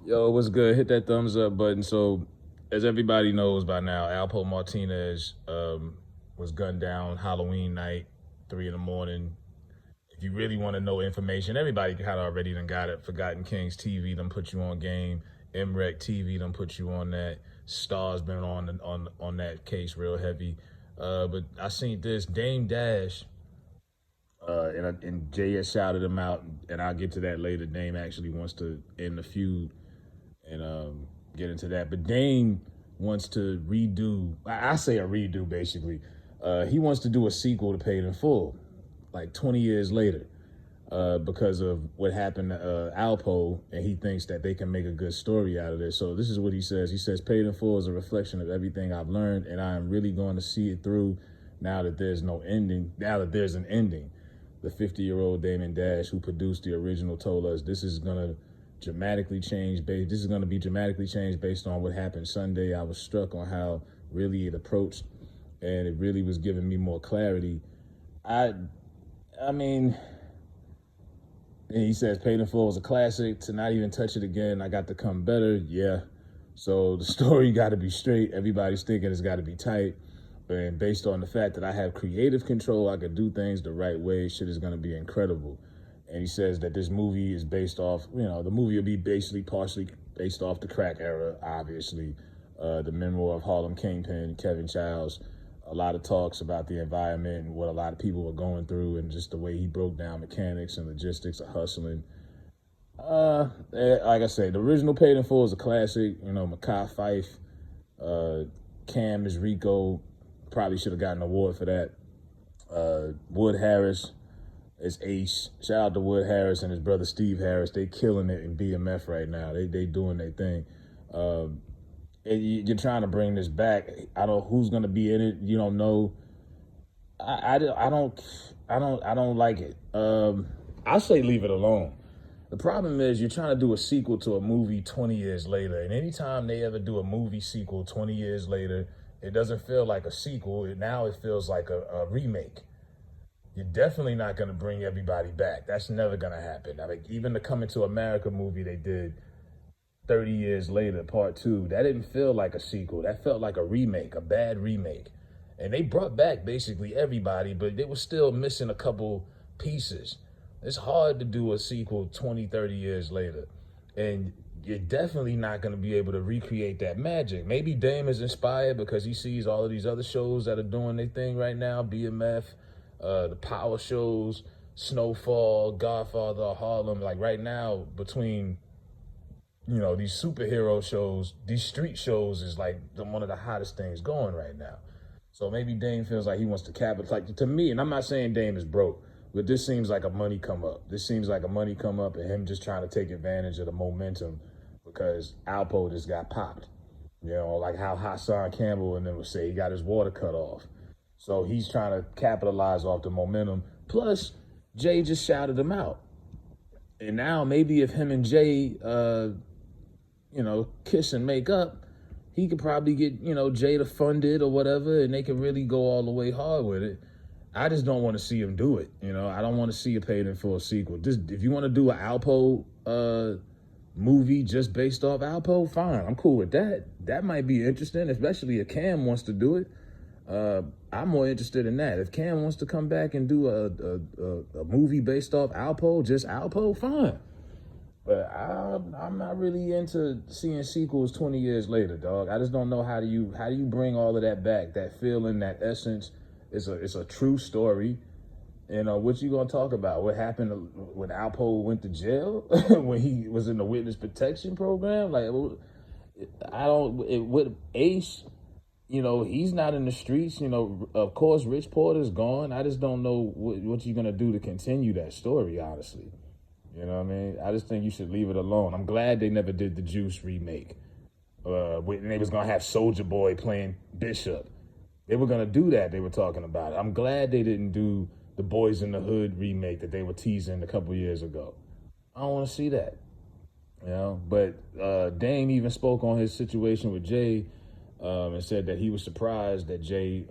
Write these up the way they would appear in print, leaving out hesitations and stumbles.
Yo, what's good? Hit that thumbs up button. So, as everybody knows by now, Alpo Martinez was gunned down Halloween night, 3 in the morning. If you really want to know information, everybody kind of already done got it. Forgotten Kings TV done put you on game. MREC TV done put you on that. Star's been on that case real heavy. But I seen this Dame Dash, and Jay has shouted him out, and I'll get to that later. Dame actually wants to end the feud and get into that. But Dame wants to redo. I say a redo basically. He wants to do a sequel to Paid in Full, like 20 years later, because of what happened to Alpo, and he thinks that they can make a good story out of this. So this is what he says. He says, "Paid in Full is a reflection of everything I've learned, and I am really going to see it through now that there's no ending. Now that there's an ending." The 50-year-old Damon Dash, who produced the original, told us this is gonna dramatically change. This is going to be dramatically changed based on what happened Sunday. I was struck on how really it approached, and it really was giving me more clarity. I, I mean, and he says Paid in Full was a classic. To not even touch it again, I got to come better. Yeah. So the story got to be straight. Everybody's thinking it's got to be tight. And based on the fact that I have creative control, I could do things the right way. Shit is going to be incredible. And he says that this movie is based off, the movie will be basically partially based off the crack era, obviously. The memoir of Harlem Kingpin, Kevin Childs. A lot of talks about the environment and what a lot of people were going through, and just the way he broke down mechanics and logistics of hustling. Like I say, the original Paid in Full is a classic. Makai Fife, Cam is Rico. Probably should have gotten an award for that. Wood Harris is Ace. Shout out to Wood Harris and his brother Steve Harris. They killing it in BMF right now. They doing their thing. You're trying to bring this back. I don't who's gonna be in it. You don't know. I don't like it. I say leave it alone. The problem is you're trying to do a sequel to a movie 20 years later, and anytime they ever do a movie sequel 20 years later, it doesn't feel like a sequel. Now it feels like a remake. You're definitely not going to bring everybody back. That's never going to happen. I mean, even the Coming to America movie they did 30 years later, part two, that didn't feel like a sequel. That felt like a remake, a bad remake. And they brought back basically everybody, but they were still missing a couple pieces. It's hard to do a sequel 20, 30 years later. And you're definitely not going to be able to recreate that magic. Maybe Dame is inspired because he sees all of these other shows that are doing their thing right now, BMF, the Power shows, Snowfall, Godfather of Harlem. Like right now, between these superhero shows, these street shows is like one of the hottest things going right now. So maybe Dame feels like he wants to capitalize. Like to me, and I'm not saying Dame is broke, but this seems like a money come up. This seems like a money come up, and him just trying to take advantage of the momentum because Alpo just got popped. Like how Hassan Campbell and them would say he got his water cut off. So he's trying to capitalize off the momentum. Plus, Jay just shouted him out. And now maybe if him and Jay, kiss and make up, he could probably get, Jay to fund it or whatever, and they could really go all the way hard with it. I just don't want to see him do it. I don't want to see a Paid in Full sequel. Just if you want to do an Alpo movie just based off Alpo, fine. I'm cool with that. That might be interesting, especially if Cam wants to do it. I'm more interested in that. If Cam wants to come back and do a movie based off Alpo, just Alpo, fine. But I'm not really into seeing sequels 20 years later, dog. I just don't know how do you bring all of that back, that feeling, that essence. It's a true story. What you gonna talk about? What happened when Alpo went to jail? When he was in the witness protection program? Like, I don't. With Ace, he's not in the streets. Of course, Rich Porter's gone. I just don't know what you're gonna do to continue that story, honestly. You know what I mean? I just think you should leave it alone. I'm glad they never did the Juice remake. And they was gonna have Soldier Boy playing Bishop. They were gonna do that. They were talking about it. I'm glad they didn't do the Boys in the Hood remake that they were teasing a couple years ago. I don't want to see that. But Dame even spoke on his situation with Jay, and said that he was surprised that Jay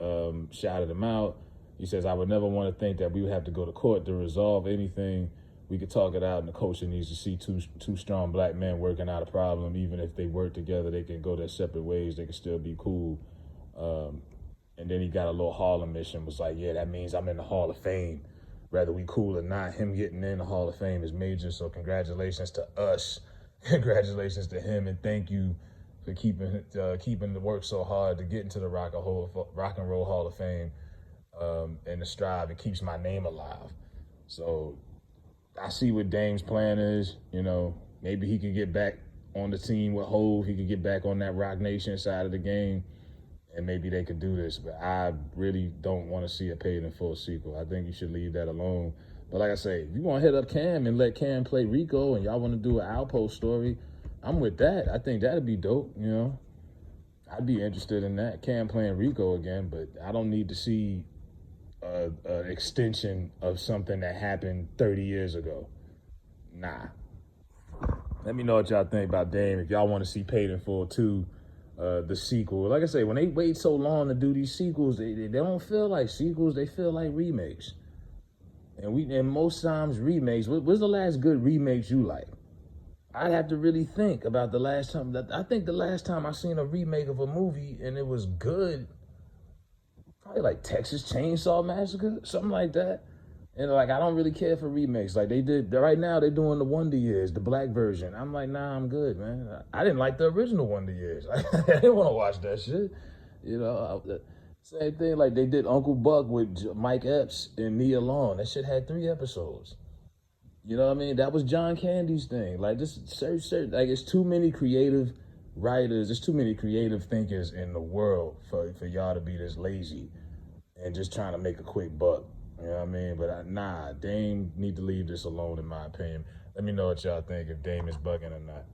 shouted him out. He says, "I would never want to think that we would have to go to court to resolve anything. we could talk it out, and the culture needs to see two strong black men working out a problem. Even if they work together, they can go their separate ways. They can still be cool. And then he got a little Harlem mission. Was like, yeah, that means I'm in the Hall of Fame. Whether we cool or not, him getting in the Hall of Fame is major. So congratulations to us. Congratulations to him, and thank you for keeping the work so hard to get into the Rock and Roll Hall of Fame. And the strive, it keeps my name alive. So I see what Dame's plan is. You know, maybe he can get back on the team with Hove. He could get back on that Rock Nation side of the game, and maybe they could do this. But I really don't want to see a paid in full sequel. I think you should leave that alone. But like I say, if you want to hit up Cam and let Cam play Rico, and y'all want to do an Outpost story, I'm with that. I think that'd be dope, you know. I'd be interested in that. Cam playing Rico again, but I don't need to see an extension of something that happened 30 years ago. Nah. Let me know what y'all think about Dame. If y'all want to see Paid in Full 2, the sequel. Like I say, when they wait so long to do these sequels, they don't feel like sequels. They feel like remakes. And most times remakes, what's the last good remakes you like? I'd have to really think about the last time. I think the last time I seen a remake of a movie and it was good, probably like Texas Chainsaw Massacre, something like that. And like, I don't really care for remakes. Like right now they're doing the Wonder Years, the black version. I'm like, nah, I'm good, man. I didn't like the original Wonder Years. I didn't want to watch that shit. You know, same thing, like they did Uncle Buck with Mike Epps and Nia Long. That shit had 3 episodes. You know what I mean? That was John Candy's thing. Like, like, it's too many creative writers, there's too many creative thinkers in the world for y'all to be this lazy and just trying to make a quick buck. You know what I mean? But nah, Dame need to leave this alone, in my opinion. Let me know what y'all think, if Dame is bugging or not.